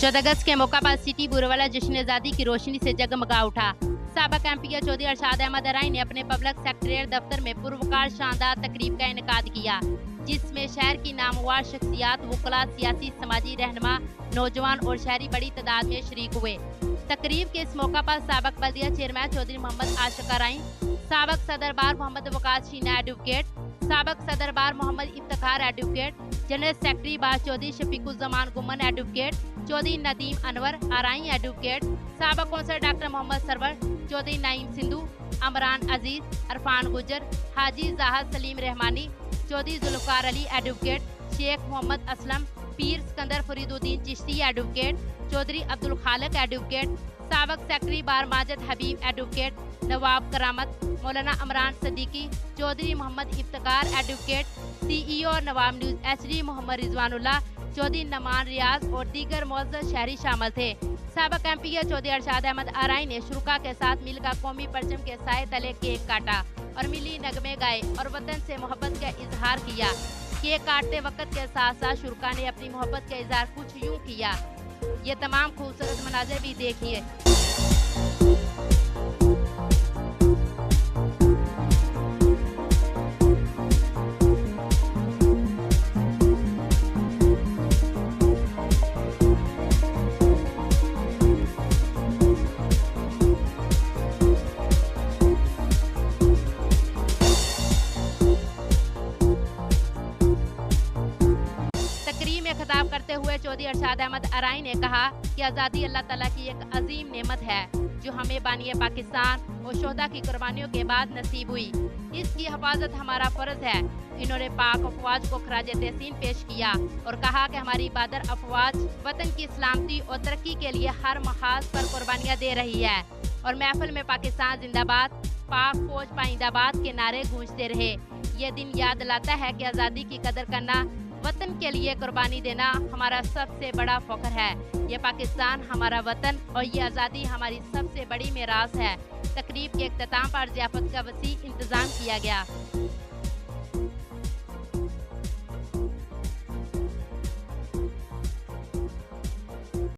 14 अगस्त के मौका पर सिटी बुरवाला जश्न आज़ादी की रोशनी से जगमगा उठा। साबिक एमपी चौधरी अरशाद अहमद अराई ने अपने पब्लिक सेक्रेटरिएट दफ्तर में पुरवकार शानदार तकरीब का इनेकाद किया, जिसमें शहर की नामवर शख्सियात, वकला, सियासी, समाजी रहनुमा, नौजवान और शहरी बड़ी तादाद में शरीक हुए। तकरीब के इस मौका पर साबिक बल्दिया चेयरमैन चौधरी मोहम्मद आशिक अराई, साबिक सदर बार मोहम्मद वकास शीना एडवोकेट, साबिक सदर bar Mohammad Iftikhar advocate, general secretary bar Chaudhry Shafiquzzaman Guman advocate, Chaudhry Nadeem Anwar Arain advocate, साबिक councillor doctor Mohammad Sarwar, Chaudhry Naeem Sindhu, Imran Aziz, Irfan Gujjar, Haji Zahid Saleem Rehmani, Chaudhry Zulfiqar Ali advocate, Sheikh Mohammad Aslam, Pir Sikandar Fariduddin Chishti advocate, Chaudhry Abdul Khaliq advocate, साबिक सेक्रेटरी बार माजिद हबीब एडवोकेट, नवाब करामत, मौलाना अमरान सदीकी, चौधरी मोहम्मद इफ्तिखार एडवोकेट, CEO नवाब न्यूज़ HD मोहम्मद रिजवानुल्लाह, चौधरी नमान रियाज और दीगर मुअज़्ज़ज़ शहरी शामिल थे। साबिक एमपी चौधरी अरशाद अहमद अराई ने शुरुका के साथ मिलकर कौमी परचम के साए तले केक काटा और मिली नगमे गाए और वतन से मोहब्बत का इजहार किया। केक काटते वक्त के साथ साथ शुरुका ने अपनी मोहब्बत का इजहार कुछ यूँ किया। ये तमाम खूबसूरत मनाज़िर भी देखिए। तकरीर में खिताब करते हुए चौधरी अरशाद अहमद अराई ने कहा कि आज़ादी अल्लाह ताला की एक अजीम नेमत है जो हमें बानिए पाकिस्तान और शोहदा की कुर्बानियों के बाद नसीब हुई। इसकी हिफाजत हमारा फर्ज है। इन्होंने पाक अफवाज को खराज तहसीन पेश किया और कहा कि हमारी बहादुर अफवाज वतन की सलामती और तरक्की के लिए हर महाज पर कुर्बानियाँ दे रही है। और महफिल में पाकिस्तान जिंदाबाद, पाक फौज पाइंदाबाद के नारे गूंजते रहे। ये दिन याद दिलाता है कि आज़ादी की कदर करना, वतन के लिए कुर्बानी देना हमारा सबसे बड़ा फख्र है। ये पाकिस्तान हमारा वतन और ये आज़ादी हमारी सबसे बड़ी मेरास है। तकरीब के इख्तिताम पर ज़ियाफत का वसी इंतज़ाम किया गया।